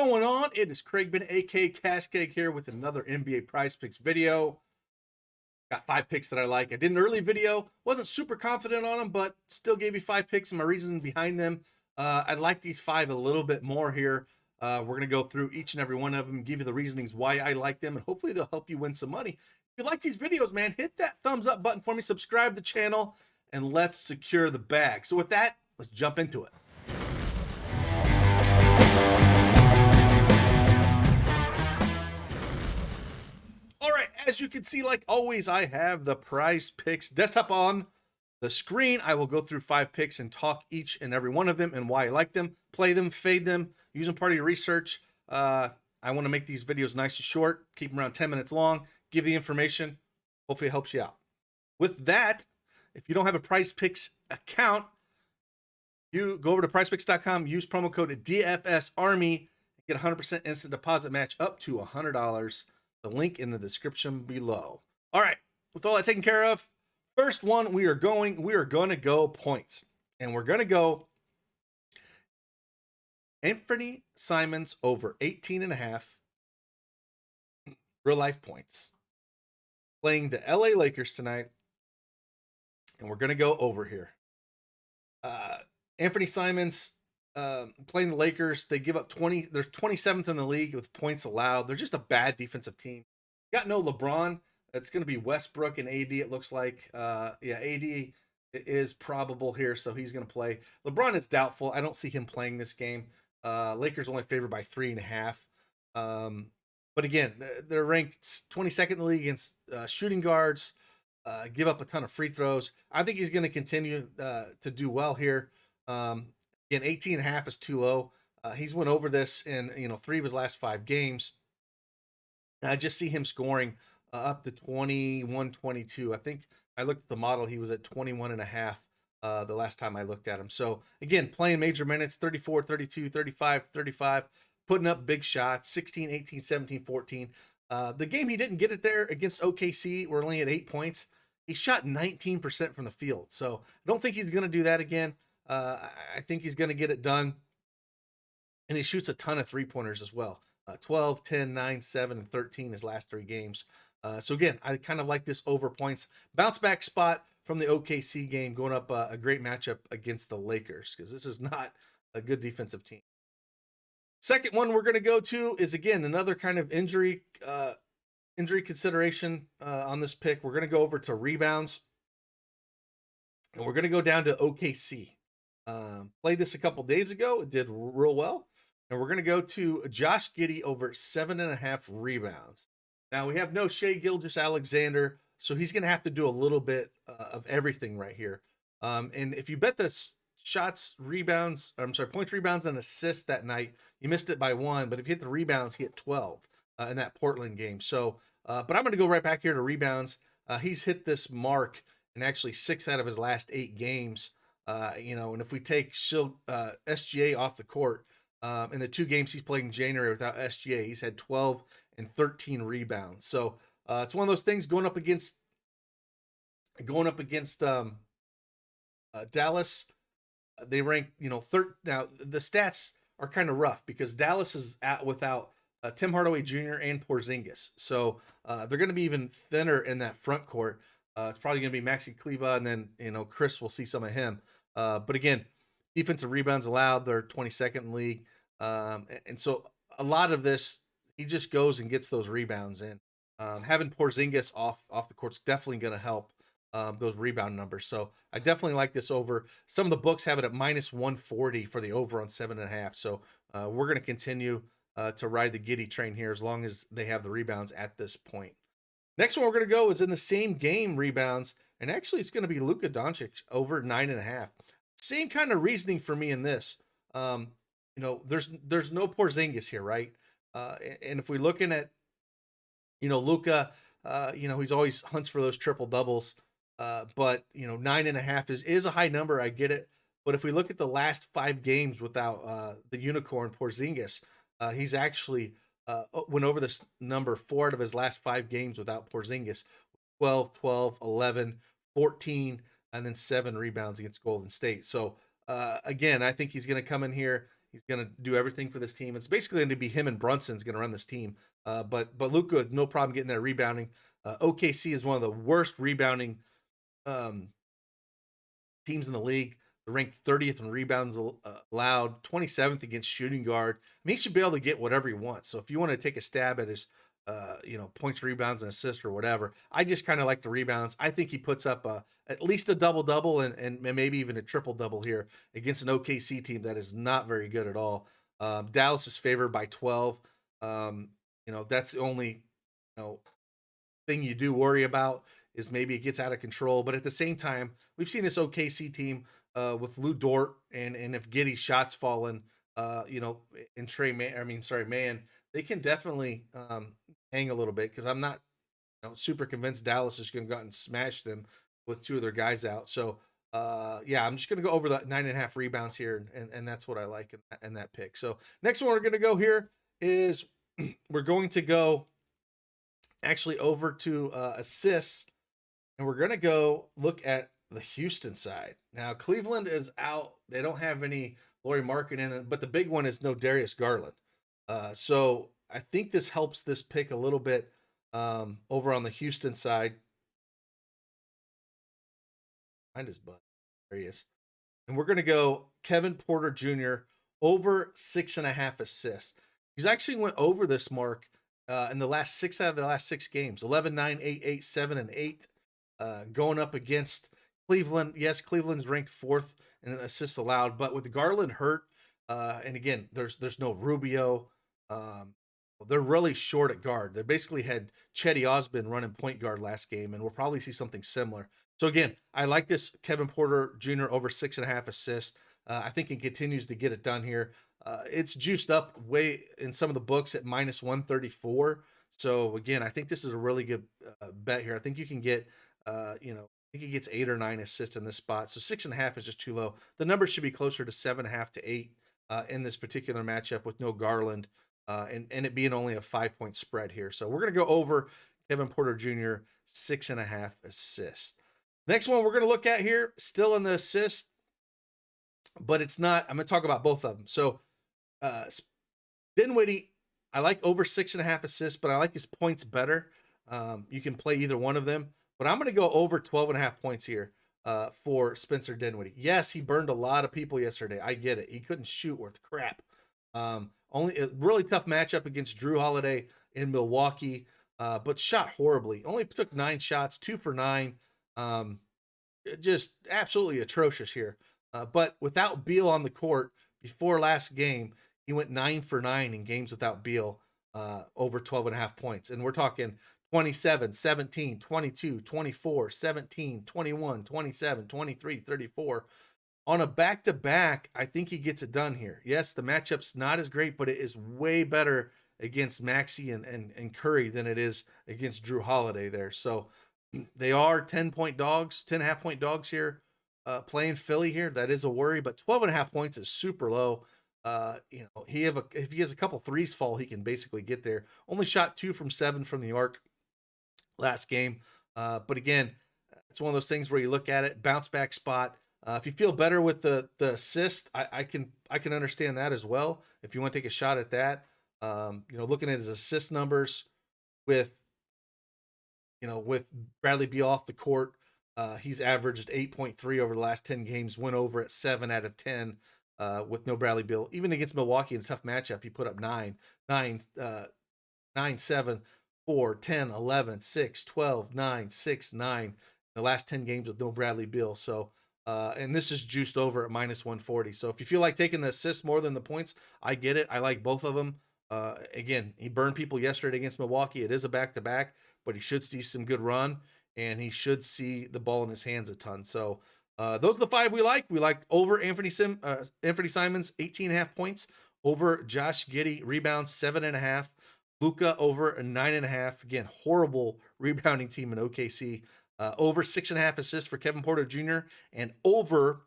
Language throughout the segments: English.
going on? It is Craigbin, aka Cash Cake, here with another NBA Prize Picks video. Got 5 picks that I like. I did an early video, wasn't super confident on them, but still gave you 5 picks and my reasoning behind them. I like these 5 a little bit more here. We're going to go through each and every one of them, give you the reasonings why I like them, and hopefully they'll help you win some money. If you like these videos, man, hit that thumbs up button for me, subscribe to the channel, and let's secure the bag. So with that, let's jump into it. All right, as you can see, like always, I have the Prize Picks desktop on the screen. I will go through 5 picks and talk each and every one of them and why I like them, play them, fade them, use them part of your research. I want to make these videos nice and short, keep them around 10 minutes long, give the information. Hopefully it helps you out. With that, if you don't have a Prize Picks account, you go over to prizepicks.com, use promo code DFSArmy, get 100% instant deposit match up to $100. The link in the description below. All right, with all that taken care of, first one we are going to go points, and we're going to go Anthony Simmons over 18.5 real life points, playing the LA Lakers tonight, and we're going to go over here. Anthony Simmons playing the Lakers, they give up 20. They're 27th in the league with points allowed. They're just a bad defensive team. Got no LeBron. It's going to be Westbrook and AD, it looks like. Yeah, AD is probable here, so he's going to play. LeBron is doubtful. I don't see him playing this game. Lakers only favored by 3.5. But again, they're ranked 22nd in the league against shooting guards, give up a ton of free throws. I think he's going to continue to do well here. Again, 18.5 is too low. He's went over this in 3 of his last 5 games. And I just see him scoring up to 21, 22. I think I looked at the model. He was at 21.5 the last time I looked at him. So again, playing major minutes, 34, 32, 35, 35, putting up big shots, 16, 18, 17, 14. The game he didn't get it there against OKC, we're only at 8 points. He shot 19% from the field. So I don't think he's going to do that again. I think he's going to get it done. And he shoots a ton of 3-pointers as well. 12, 10, 9, 7, and 13 his last 3 games. So again, I kind of like this over points. Bounce back spot from the OKC game, going up a great matchup against the Lakers, because this is not a good defensive team. Second one we're going to go to is, again, another kind of injury consideration on this pick. We're going to go over to rebounds. And we're going to go down to OKC. Played this a couple days ago. It did real well. And we're going to go to Josh Giddey over 7.5 rebounds. Now, we have no Shai Gilgeous-Alexander, so he's going to have to do a little bit of everything right here. And if you bet the points, rebounds, and assists that night, you missed it by 1. But if you hit the rebounds, he hit 12 in that Portland game. So, but I'm going to go right back here to rebounds. He's hit this mark in actually 6 out of his last 8 games. And if we take SGA off the court, in the 2 games he's played in January without SGA, he's had 12 and 13 rebounds. So it's one of those things going up against Dallas. They rank, third. Now the stats are kind of rough because Dallas is without Tim Hardaway Jr. and Porzingis. So they're going to be even thinner in that front court. It's probably going to be Maxi Kleber, and then, Chris will see some of him. But again, defensive rebounds allowed, they're 22nd in the league. And so a lot of this, he just goes and gets those rebounds in. Having Porzingis off the court's definitely going to help those rebound numbers. So I definitely like this over. Some of the books have it at -140 for the over on 7.5. So we're going to continue to ride the Giddey train here as long as they have the rebounds at this point. Next one we're going to go is in the same game rebounds, and actually it's going to be Luka Doncic over 9.5. Same kind of reasoning for me in this. There's no Porzingis here, right? And if we're looking at, Luka, he's always hunts for those triple doubles. But 9.5 is a high number. I get it. But if we look at the last 5 games without the unicorn Porzingis, he's actually went over this number 4 out of his last 5 games without Porzingis. 12, 12, 11, 14, and then 7 rebounds against Golden State. So again, I think he's going to come in here. He's going to do everything for this team. It's basically going to be him and Brunson's going to run this team. But Luka, no problem getting there rebounding. OKC is one of the worst rebounding teams in the league. They're ranked 30th in rebounds allowed, 27th against shooting guard. I mean, he should be able to get whatever he wants. So if you want to take a stab at his, points, rebounds, and assists or whatever, I just kind of like the rebounds. I think he puts up at least a double-double and maybe even a triple-double here against an OKC team that is not very good at all. Dallas is favored by 12. That's the only, thing you do worry about is maybe it gets out of control. But at the same time, we've seen this OKC team with Lou Dort and if Giddey's shots fallen, and Man, they can definitely hang a little bit because I'm not super convinced Dallas is going to go out and smash them with two of their guys out. So I'm just going to go over the 9.5 rebounds here, and that's what I like in that pick. So next one we're going to go here is we're going to go actually over to assists, and we're going to go look at the Houston side. Now, Cleveland is out. They don't have any Lauri Markkanen in it, but the big one is no Darius Garland. So I think this helps this pick a little bit over on the Houston side. Find his butt. There he is. And we're going to go Kevin Porter Jr. over 6.5 assists. He's actually went over this mark in the last 6 out of the last 6 games. 11, 9, 8, 8, 7, and 8. Going up against Cleveland. Yes, Cleveland's ranked 4th in assists allowed, but with Garland hurt, and again, there's no Rubio. They're really short at guard. They basically had Chetty Osman running point guard last game, and we'll probably see something similar. So again, I like this Kevin Porter Jr. over 6.5 assists. I think he continues to get it done here. It's juiced up way in some of the books at minus 134. So again, I think this is a really good bet here. I think you can get, I think he gets 8 or 9 assists in this spot. So 6.5 is just too low. The number should be closer to 7.5 to 8 in this particular matchup with no Garland and it being only a 5-point spread here. So we're going to go over Kevin Porter Jr. 6.5 assists. Next one we're going to look at here, still in the assist, but it's not. I'm going to talk about both of them. So Dinwiddie, I like over 6.5 assists, but I like his points better. You can play either one of them, but I'm going to go over 12.5 points here for Spencer Dinwiddie. Yes, he burned a lot of people yesterday. I get it. He couldn't shoot worth crap. Only a really tough matchup against Drew Holiday in Milwaukee, but shot horribly. Only took 9 shots, 2 for 9. Just absolutely atrocious here. But without Beal on the court before last game, he went 9 for 9 in games without Beal, over 12.5 points. And we're talking 27, 17, 22, 24, 17, 21, 27, 23, 34. On a back-to-back, I think he gets it done here. Yes, the matchup's not as great, but it is way better against Maxey and Curry than it is against Drew Holiday there. So they are 10-point dogs, 10.5-point dogs here. Playing Philly here, that is a worry, but 12.5 points is super low. If he has a couple threes fall, he can basically get there. Only shot 2 from 7 from the arc last game. But again, it's one of those things where you look at it, bounce back spot. If you feel better with the assist, I can understand that as well. If you want to take a shot at that, looking at his assist numbers with Bradley Beal off the court, he's averaged 8.3 over the last 10 games, went over at 7 out of 10 with no Bradley Beal. Even against Milwaukee in a tough matchup, he put up 9, 7, 4, 10, 11, 6, 12, 9, 6, 9. The last 10 games with no Bradley Beal. So, and this is juiced over at minus 140. So if you feel like taking the assists more than the points, I get it. I like both of them. Again, he burned people yesterday against Milwaukee. It is a back-to-back, but he should see some good run, and he should see the ball in his hands a ton. So those are the 5 we like. We like over Anthony Simons, 18.5 points, over Josh Giddey, rebounds 7.5, Luka over a 9.5. Again, horrible rebounding team in OKC. Over 6.5 assists for Kevin Porter Jr. and over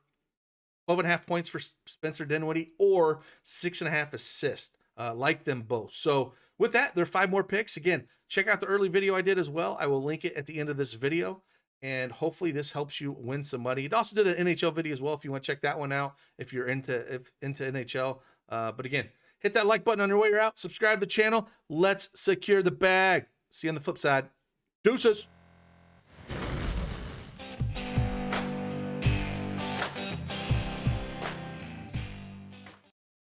12.5 points for Spencer Dinwiddie, or 6.5 assists. Like them both. So with that, there are 5 more picks. Again, check out the early video I did as well. I will link it at the end of this video, and hopefully this helps you win some money. It also did an NHL video as well if you want to check that one out. If you're into NHL, But again, hit that like button on your way you're out. Subscribe to the channel. Let's secure the bag. See you on the flip side. Deuces.